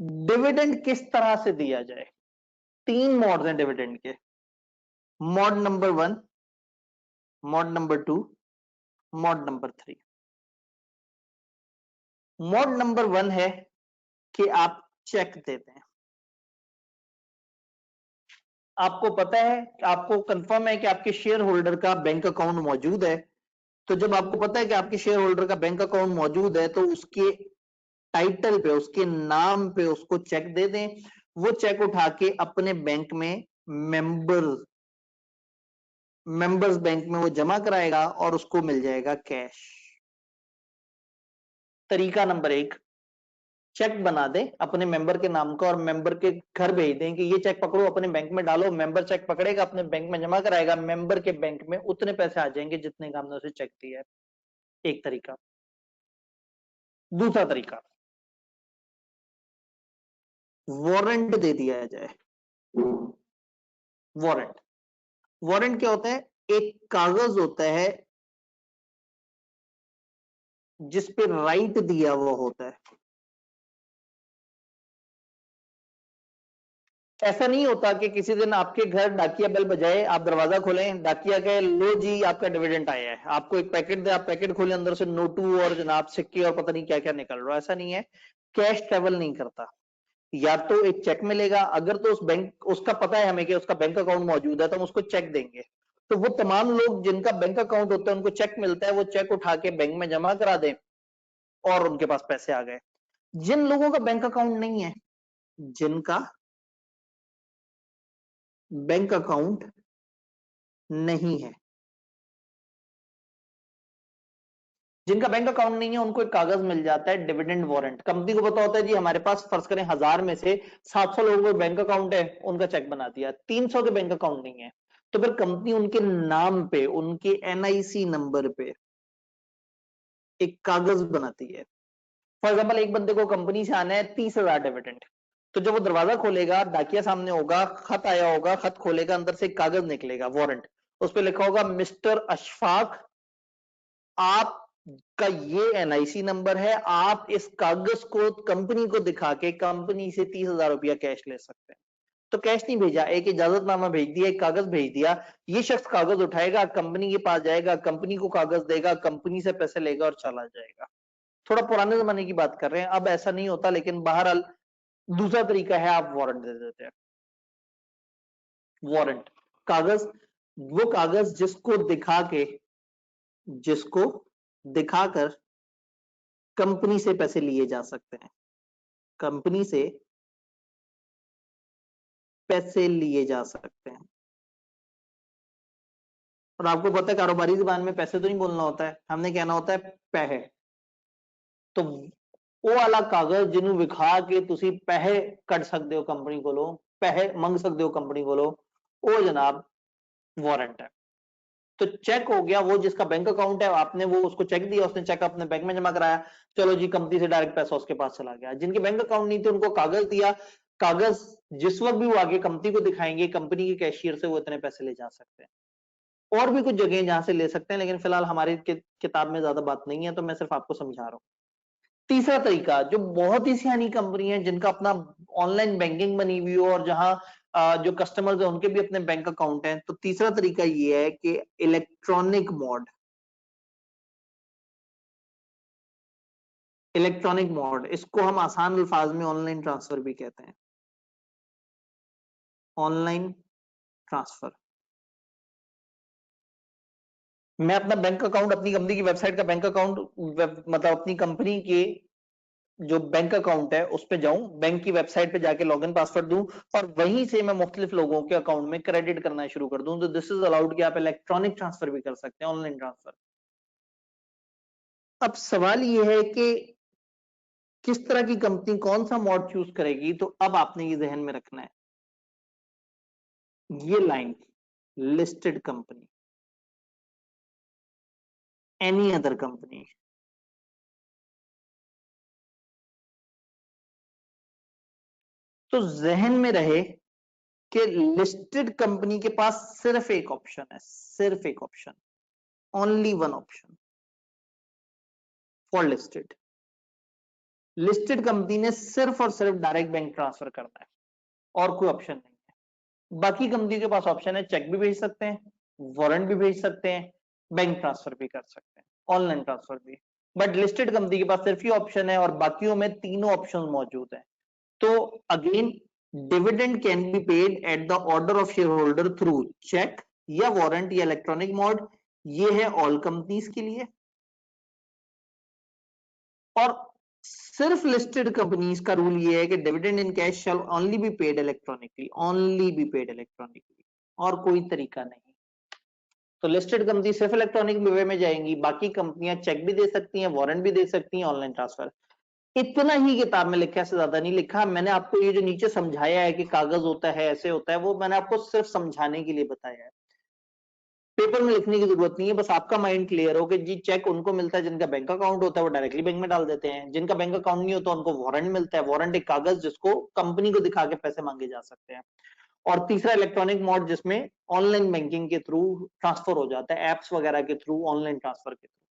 Dividend किस तरह से दिया जाए? 3 मोड हैं डिविडेंड के। Mode number 1, mode number 2, mode number 3। Mode number 1 है कि आप चेक देते हैं। आपको पता है, आपको कंफर्म है कि आपके शेयर होल्डर का बैंक अकाउंट मौजूद है। तो जब आपको पता है कि आपके शेयर होल्डर का बैंक अकाउंट मौजूद है, तो उसके टाइटल पे, उसके नाम पे उसको चेक दे दें। वो चेक उठा के अपने बैंक में मेंबर्स बैंक में वो जमा कराएगा और उसको मिल जाएगा कैश। तरीका नंबर 1, चेक बना दे अपने मेंबर के नाम का और मेंबर के घर भेज दें कि ये चेक पकड़ो, अपने बैंक में डालो। मेंबर चेक पकड़ेगा, अपने बैंक में जमा कराएगा, मेंबर के बैंक में उतने पैसे आ जाएंगे जितने का हमने उसे चेक दिया है। एक तरीका। दूसरा तरीका, वारंट दे दिया जाए। वारंट, वारंट क्या होता है? एक कागज होता है जिस पे राइट दिया हुआ होता है। ऐसा नहीं होता कि किसी दिन आपके घर डाकिया बेल बजाए, आप दरवाजा खोलें, डाकिया कहे लो जी आपका डिविडेंड आया है, आपको एक पैकेट दे, आप पैकेट खोले, अंदर से नोटू और जनाब सिक्के और पता नहीं क्या क्या निकल रहा है। ऐसा नहीं है, कैश ट्रेवल नहीं करता। या तो एक चेक मिलेगा, अगर तो उस बैंक, उसका पता है हमें कि उसका बैंक अकाउंट मौजूद है, तो हम उसको चेक देंगे। तो वो तमाम लोग जिनका बैंक अकाउंट होता है, उनको चेक मिलता है, वो चेक उठा के बैंक में जमा करा दें और उनके पास पैसे आ गए। जिन लोगों का बैंक अकाउंट नहीं है, जिनका बैंक अकाउंट नहीं है, जिनका बैंक अकाउंट नहीं है, उनको एक कागज मिल जाता है डिविडेंड वारंट। कंपनी को पता होता है जी हमारे पास फर्ज करें 1000 में से 700 लोगों को बैंक अकाउंट है, उनका चेक बना दिया। 300 के बैंक अकाउंट नहीं है, तो फिर कंपनी उनके नाम पे, उनके एनआईसी नंबर पे एक कागज बनाती है। फॉर एग्जाम्पल, एक बंदे को कंपनी से आना है 30,000 डिविडेंड। तो जब वो दरवाजा खोलेगा, डाकिया सामने होगा, खत आया होगा, खत खोलेगा, अंदर से एक कागज निकलेगा, वारंट। उस पर लिखा होगा मिस्टर अशफाक, आपका ये एनआईसी नंबर है, आप इस कागज को कंपनी को दिखा के कंपनी से 30,000 रुपया कैश ले सकते हैं। तो कैश नहीं भेजा, एक इजाजतनामा भेज दिया, एक कागज भेज दिया। ये शख्स कागज उठाएगा, कंपनी के पास जाएगा, कंपनी को कागज देगा, कंपनी से पैसे लेगा और चला जाएगा। थोड़ा पुराने जमाने की बात कर रहे हैं, अब ऐसा नहीं होता, लेकिन बहरहाल दूसरा तरीका है, आप वारंट दे देते हैं। वारंट कागज, वो कागज जिसको दिखाकर कंपनी से पैसे लिए जा सकते हैं, कंपनी से पैसे लिए जा सकते हैं। और आपको पता है, कारोबारी जुबान में पैसे तो नहीं बोलना होता है, हमने कहना होता है पैसे। तो वो वाला कागज जिन्हों विखा के तुसी पैसे कट सकते हो कंपनी को, लो पैसे मंग सकते हो कंपनी को, लो वो जनाब वारंट है। तो चेक हो गया, वो जिसका बैंक अकाउंट है, आपने वो उसको चेक दिया, उसने चेक अपने बैंक में जमा कराया, चलो जी कंपनी से डायरेक्ट पैसा उसके पास चला गया। जिनके बैंक अकाउंट नहीं थे, उनको कागज दिया, कागज जिस वक्त भी वो आगे कंपनी को दिखाएंगे, कंपनी के कैशियर से वो इतने पैसे ले जा सकते हैं। और भी कुछ जगह जहां से ले सकते हैं, लेकिन फिलहाल हमारी किताब में ज्यादा बात नहीं है, तो मैं सिर्फ आपको समझा रहा हूं। तीसरा तरीका, जो बहुत ही सियानी कंपनी है, जिनका अपना ऑनलाइन बैंकिंग बनी हुई हो और जहां जो कस्टमर्स है उनके भी अपने बैंक अकाउंट हैं, तो तीसरा तरीका ये है कि इलेक्ट्रॉनिक मोड। इलेक्ट्रॉनिक मोड, इसको हम आसान अल्फाज में ऑनलाइन ट्रांसफर भी कहते हैं। ऑनलाइन ट्रांसफर, मैं अपना बैंक अकाउंट, अपनी कंपनी की वेबसाइट का बैंक अकाउंट, मतलब अपनी कंपनी के जो बैंक अकाउंट है उस पे जाऊं, बैंक की वेबसाइट पे जाके लॉगिन पासवर्ड दूं और वहीं से मैं मुख्तलिफ लोगों के अकाउंट में क्रेडिट करना शुरू कर दूं, तो दिस इज अलाउड कि आप इलेक्ट्रॉनिक ट्रांसफर भी कर सकते हैं, ऑनलाइन ट्रांसफर। अब सवाल यह है कि किस तरह की कंपनी कौन सा मॉड चूज करेगी, तो अब आपने ये जहन में रखना है, ये line, listed company, any other company. तो जहन में रहे कि लिस्टेड कंपनी के पास सिर्फ एक ऑप्शन है, सिर्फ एक option, only one option for listed. Listed company ने सिर्फ और सिर्फ डायरेक्ट बैंक ट्रांसफर करना है और कोई ऑप्शन नहीं है। बाकी कंपनी के पास ऑप्शन है, चेक भी भेज सकते हैं, वारंट भी भेज सकते हैं, बैंक ट्रांसफर भी कर सकते हैं, ऑनलाइन ट्रांसफर भी। बट लिस्टेड कंपनी के पास सिर्फ ये ऑप्शन है और बाकियों में तीनों ऑप्शन मौजूद है। तो again dividend can be paid at the order of share holder through cheque या वारंट या इलेक्ट्रॉनिक मोड। ये है ऑल कंपनीज के लिए। और सिर्फ लिस्टेड कंपनीज का रूल ये है कि dividend in cash shall only be paid electronically, only be paid electronically, और कोई तरीका नहीं। तो लिस्टेड कंपनी सिर्फ इलेक्ट्रॉनिक वे में जाएंगी, बाकी कंपनियां चेक भी दे सकती हैं, वारंट भी दे सकती हैं, ऑनलाइन ट्रांसफर। इतना ही किताब में लिखा है, से ज्यादा नहीं लिखा। मैंने आपको ये जो नीचे समझाया है कि कागज होता है, ऐसे होता है, वो मैंने आपको सिर्फ समझाने के लिए बताया है। पेपर में लिखने की जरूरत नहीं है, बस आपका माइंड क्लियर हो कि जी चेक उनको मिलता है जिनका बैंक अकाउंट होता है, वो डायरेक्टली बैंक में डाल देते हैं। जिनका बैंक अकाउंट नहीं होता उनको वारंट मिलता है। वारंट एक कागज जिसको कंपनी को दिखा के पैसे मांगे जा सकते हैं। और तीसरा इलेक्ट्रॉनिक मोड, जिसमें ऑनलाइन बैंकिंग के थ्रू ट्रांसफर हो जाता है, एप्स वगैरह के थ्रू ऑनलाइन ट्रांसफर के थ्रू।